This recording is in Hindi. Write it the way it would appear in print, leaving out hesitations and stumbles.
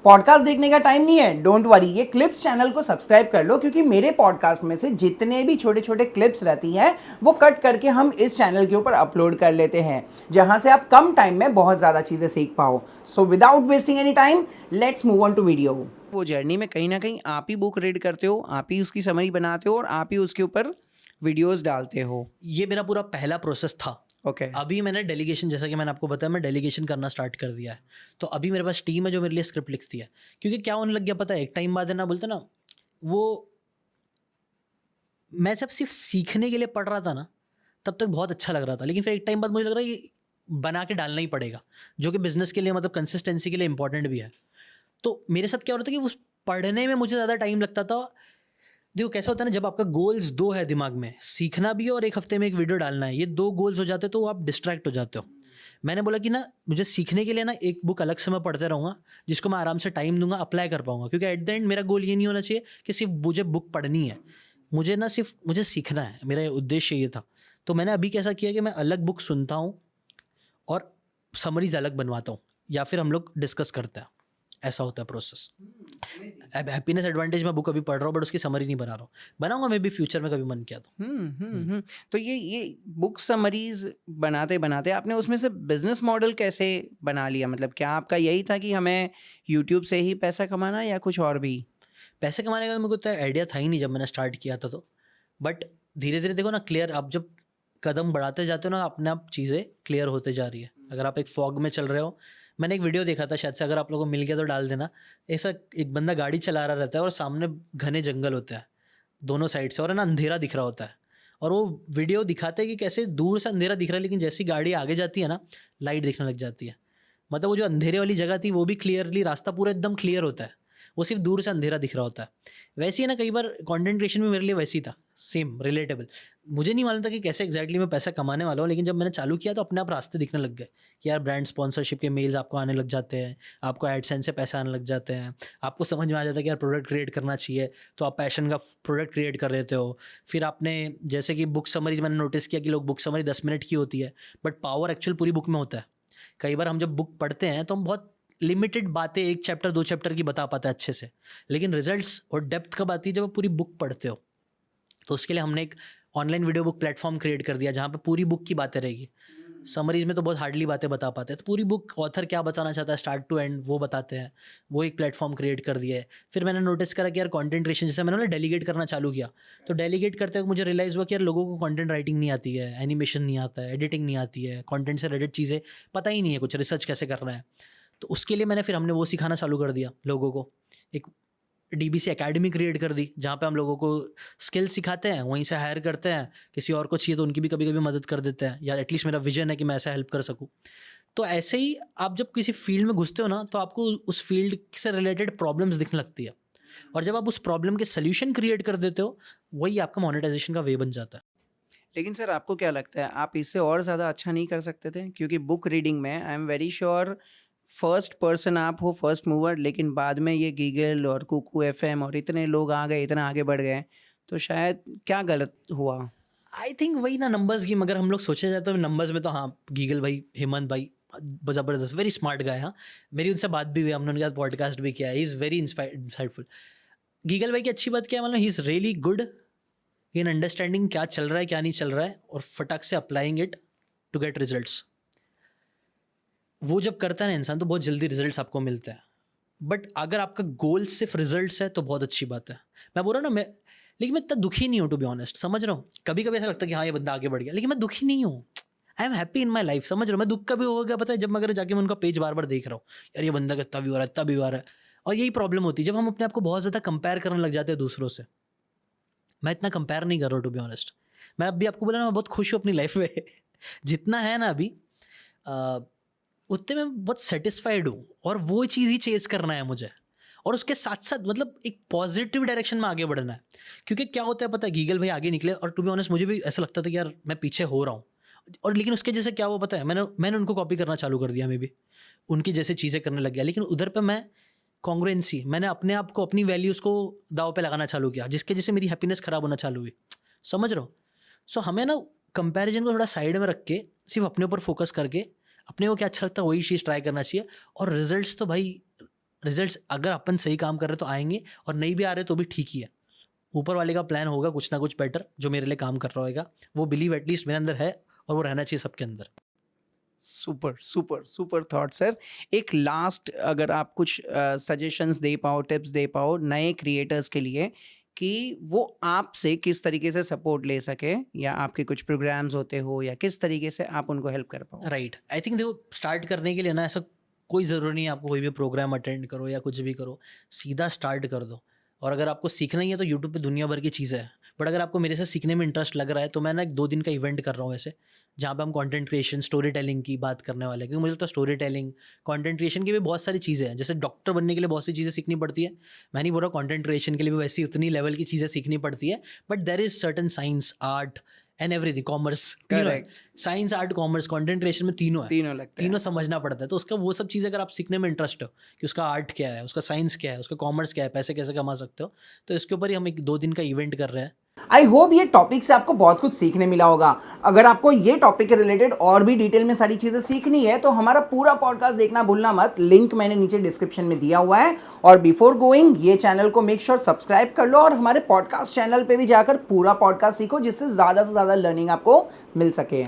पॉडकास्ट देखने का टाइम नहीं है, डोंट वरी, ये क्लिप्स चैनल को सब्सक्राइब कर लो क्योंकि मेरे पॉडकास्ट में से जितने भी छोटे छोटे क्लिप्स रहती हैं वो कट करके हम इस चैनल के ऊपर अपलोड कर लेते हैं, जहां से आप कम टाइम में बहुत ज़्यादा चीज़ें सीख पाओ। So without wasting any time, let's move on to video. वो जर्नी में कहीं ना कहीं आप ही बुक रीड करते हो, आप ही उसकी समरी बनाते हो और आप ही उसके ऊपर वीडियोज़ डालते हो। ये मेरा पूरा पहला प्रोसेस था। ओके। अभी मैंने डेलीगेशन, जैसा कि मैंने आपको बताया, मैं डेलीगेशन करना स्टार्ट कर दिया है। तो अभी मेरे पास टीम है जो मेरे लिए स्क्रिप्ट लिखती है। क्योंकि क्या होने लग गया पता है, एक टाइम बाद है ना, बोलते ना, वो मैं जब सिर्फ सीखने के लिए पढ़ रहा था ना, तब तक बहुत अच्छा लग रहा था। लेकिन फिर एक टाइम बाद मुझे लग रहा है कि बना के डालना ही पड़ेगा, जो कि बिजनेस के लिए, मतलब कंसिस्टेंसी के लिए इंपॉर्टेंट भी है। तो मेरे साथ क्या हो रहा था कि उस पढ़ने में मुझे ज़्यादा टाइम लगता था। देखो कैसा होता है ना, जब आपका गोल्स दो है दिमाग में, सीखना भी है और एक हफ्ते में एक वीडियो डालना है, ये दो गोल्स हो जाते तो आप डिस्ट्रैक्ट हो जाते हो। मैंने बोला कि ना, मुझे सीखने के लिए ना एक बुक अलग से मैं पढ़ते रहूँगा, जिसको मैं आराम से टाइम दूंगा, अप्लाई कर पाऊंगा। क्योंकि एट द एंड मेरा गोल ये नहीं होना चाहिए कि सिर्फ मुझे बुक पढ़नी है, मुझे ना सिर्फ मुझे सीखना है, मेरा उद्देश्य ये था। तो मैंने अभी कैसा किया कि मैं अलग बुक सुनता हूँ और समरीज अलग बनवाता हूँ, या फिर हम लोग डिस्कस करते हैं। ऐसा होता है प्रोसेस। अब हैप्पीनेस एडवांटेज में बुक अभी पढ़ रहा हूँ, बट उसकी समरी नहीं बना रहा हूँ। बनाऊंगा मैं भी फ्यूचर में, कभी मन किया तो। तो ये बुक समरीज बनाते बनाते आपने उसमें से बिजनेस मॉडल कैसे बना लिया? मतलब क्या आपका यही था कि हमें यूट्यूब से ही पैसा कमाना या कुछ और भी? पैसे कमाने का तो मेरे को तो आइडिया था ही नहीं जब मैंने स्टार्ट किया था। तो बट धीरे धीरे देखो ना, क्लियर, आप जब कदम बढ़ाते जाते हो ना, अपने आप चीज़ें क्लियर होते जा रही है। अगर आप एक फॉग में चल रहे हो, मैंने एक वीडियो देखा था, शायद से अगर आप लोगों को मिल गया तो डाल देना। ऐसा एक बंदा गाड़ी चला रहा रहता है और सामने घने जंगल होते हैं दोनों साइड से, और है ना अंधेरा दिख रहा होता है। और वो वीडियो दिखाते हैं कि कैसे दूर से अंधेरा दिख रहा है, लेकिन जैसी गाड़ी आगे जाती है ना, लाइट दिखने लग जाती है। मतलब वो जो अंधेरे वाली जगह थी वो भी क्लियरली, रास्ता पूरा एकदम क्लियर होता है, वो सिर्फ दूर से अंधेरा दिख रहा होता है। वैसे ही ना, कई बार कंटेंट क्रिएशन भी मेरे लिए वैसी था, सेम रिलेटेबल। मुझे नहीं मालूम था कि कैसे एग्जैक्टली मैं पैसा कमाने वाला हूँ, लेकिन जब मैंने चालू किया तो अपने आप रास्ते दिखने लग गए कि यार ब्रांड स्पॉन्सरशिप के मेल्स आपको आने लग जाते हैं, आपको एडसेंस से पैसा आने लग जाते हैं, आपको समझ में आ जाता है कि यार प्रोडक्ट क्रिएट करना चाहिए, तो आप पैशन का प्रोडक्ट क्रिएट कर लेते हो। फिर आपने, जैसे कि बुक समरीज, मैंने नोटिस किया कि लोग बुक समरी 10 मिनट की होती है, बट पावर एक्चुअल पूरी बुक में होता है। कई बार हम जब बुक पढ़ते हैं तो हम बहुत लिमिटेड बातें, एक चैप्टर दो चैप्टर की बता पाते हैं अच्छे से, लेकिन रिजल्ट्स और डेप्थ कब आती है, जब आप पूरी बुक पढ़ते हो। तो उसके लिए हमने एक online video book platform create कर दिया, जहाँ पे पूरी बुक की बातें रहेगी। समरीज में तो बहुत हार्डली बातें बता पाते हैं, तो पूरी बुक ऑथर क्या बताना चाहता है स्टार्ट टू एंड वो बताते हैं। वो एक प्लेटफॉर्म क्रिएट कर दिया है। फिर मैंने नोटिस करा कि यार कंटेंट क्रिएशन, जैसे मैंने डेलीगेट करना चालू किया, तो डेलीगेट करते हुए मुझे रियलाइज़ हुआ कि यार लोगों को कंटेंट राइटिंग नहीं आती है, एनिमेशन नहीं आता है, एडिटिंग नहीं आती है, कंटेंट से रिलेटेड चीज़ें पता ही नहीं है, कुछ रिसर्च कैसे करना है। तो उसके लिए हमने वो सिखाना चालू कर दिया लोगों को। एक डीबीसी एकेडमी क्रिएट कर दी, जहाँ पे हम लोगों को स्किल सिखाते हैं, वहीं से हायर करते हैं। किसी और को चाहिए तो उनकी भी कभी कभी मदद कर देते हैं, या एटलीस्ट मेरा विजन है कि मैं ऐसा हेल्प कर सकूँ। तो ऐसे ही आप जब किसी फील्ड में घुसते हो ना, तो आपको उस फील्ड से रिलेटेड प्रॉब्लम्स दिखने लगती है, और जब आप उस प्रॉब्लम के सोल्यूशन क्रिएट कर देते हो, वही आपका मोनेटाइजेशन का वे बन जाता है। लेकिन सर आपको क्या लगता है आप इससे और ज़्यादा अच्छा नहीं कर सकते थे? क्योंकि बुक रीडिंग में I am very sure first person आप हो, फर्स्ट मूवर, लेकिन बाद में ये गीगल और कुकू एफएम और इतने लोग आ गए, इतना आगे बढ़ गए, तो शायद क्या गलत हुआ? आई थिंक वही ना, नंबर्स की, मगर हम लोग सोचे जाए तो नंबर्स में तो हाँ, गीगल भाई, हेमंत भाई ज़बरदस्त, वेरी स्मार्ट गाय। हाँ, मेरी उनसे बात भी हुई, हमने उनके साथ पॉडकास्ट भी किया है। He is very insightful. गीगल भाई की अच्छी बात क्या है, मतलब he is really good in understanding क्या चल रहा है क्या नहीं चल रहा है, और फटाक से applying it to get results. वो जब करता है ना इंसान, तो बहुत जल्दी रिजल्ट्स आपको मिलते हैं। बट अगर आपका गोल सिर्फ रिजल्ट्स है तो बहुत अच्छी बात है। मैं बोल रहा हूँ ना, लेकिन मैं इतना दुखी नहीं हूँ, टू बी ऑनेस्ट, समझ रहा हूँ। कभी कभी ऐसा लगता है कि हाँ ये बंदा आगे बढ़ गया, लेकिन मैं दुखी नहीं हूँ। I am happy in my life, समझ रहा हूँ। मैं दुख कभी हो गया पता है, जब मैं अगर जाके मैं उनका पेज बार बार देख रहा हूँ, यार ये बंदा का इतना व्यू आ रहा है, इतना व्यू आ रहा है। और यही प्रॉब्लम होती है जब हम अपने आप को बहुत ज़्यादा कंपेयर करने लग जाते हैं दूसरों से। मैं इतना कंपेयर नहीं कर रहा हूँ, टू बी ऑनेस्ट। मैं अभी आपको बोला ना, मैं बहुत खुश हूँ अपनी लाइफ में जितना है ना अभी, उतने में बहुत सेटिस्फाइड हूँ, और वो चीज़ ही चेज़ करना है मुझे। और उसके साथ साथ मतलब एक पॉजिटिव डायरेक्शन में आगे बढ़ना है। क्योंकि क्या होता है पता है, गीगल भाई आगे निकले, और टू बी ऑनेस्ट मुझे भी ऐसा लगता था कि यार मैं पीछे हो रहा हूँ। और लेकिन उसके जैसे क्या हुआ पता है, मैंने उनको कॉपी करना चालू कर दिया, मैं भी उनकी जैसे चीज़ें करने लग गया। लेकिन उधर पर मैं कॉन्ग्रुएंसी, मैंने अपने आप को, अपनी वैल्यूज़ को दाव पे लगाना चालू किया, जिसके जैसे मेरी हैप्पीनेस ख़राब होना चालू हुई। समझ रहे हो? सो हमें ना कंपैरिजन को थोड़ा साइड में रख के, सिर्फ अपने ऊपर फोकस करके, अपने को क्या अच्छा लगता है वही चीज़ ट्राई करना चाहिए। और रिजल्ट्स तो भाई रिजल्ट्स अगर अपन सही काम कर रहे तो आएंगे, और नहीं भी आ रहे तो भी ठीक ही है। ऊपर वाले का प्लान होगा कुछ ना कुछ बेटर जो मेरे लिए काम कर रहा होगा। वो बिलीव एटलीस्ट मेरे अंदर है, और वो रहना चाहिए सबके अंदर। Super super super thought sir. एक लास्ट अगर आप कुछ सजेशंस दे पाओ, टिप्स दे पाओ नए क्रिएटर्स के लिए कि वो आपसे किस तरीके से सपोर्ट ले सके, या आपके कुछ प्रोग्राम्स होते हो, या किस तरीके से आप उनको हेल्प कर पाओ। राइट, आई थिंक देखो स्टार्ट करने के लिए ना ऐसा कोई ज़रूरी नहीं है आपको कोई भी प्रोग्राम अटेंड करो या कुछ भी करो, सीधा स्टार्ट कर दो। और अगर आपको सीखना ही है तो यूट्यूब पे दुनिया भर की चीज़ें हैं। बट अगर आपको मेरे से सीखने में इंटरेस्ट लग रहा है तो मैं ना एक 2 दिन का इवेंट कर रहा हूँ ऐसे, जहाँ पे हम कंटेंट क्रिएशन, स्टोरी टेलिंग की बात करने वाले हैं। क्योंकि मुझे लगता है स्टोरी टेलिंग, कंटेंट क्रिएशन की भी बहुत सारी चीज़ें हैं। जैसे डॉक्टर बनने के लिए बहुत सी चीज़ें सीखनी पड़ती है, मैं नहीं बोल रहा कंटेंट क्रिएशन के लिए भी वैसी उतनी लेवल की चीज़ें सीखनी पड़ती है। But there is certain science, art and everything, commerce, तीनों है। Correct. Science, art, commerce, content creation में तीनों है। तीनों लगते हैं। तीनों समझना पड़ता है। तो उसका वो सब चीज़ अगर आप सीखने में इंटरेस्ट हो कि उसका आर्ट क्या है, उसका साइंस क्या है, उसका कॉमर्स क्या है, पैसे कैसे कमा सकते हो, तो इसके ऊपर ही हम एक 2 दिन का इवेंट कर रहे हैं। आई होप ये टॉपिक से आपको बहुत कुछ सीखने मिला होगा। अगर आपको ये टॉपिक के रिलेटेड और भी डिटेल में सारी चीज़ें सीखनी है तो हमारा पूरा पॉडकास्ट देखना भूलना मत, लिंक मैंने नीचे डिस्क्रिप्शन में दिया हुआ है। और बिफोर गोइंग ये चैनल को मेक श्योर सब्सक्राइब कर लो, और हमारे पॉडकास्ट चैनल पे भी जाकर पूरा पॉडकास्ट सीखो, जिससे ज़्यादा से ज़्यादा लर्निंग आपको मिल सके।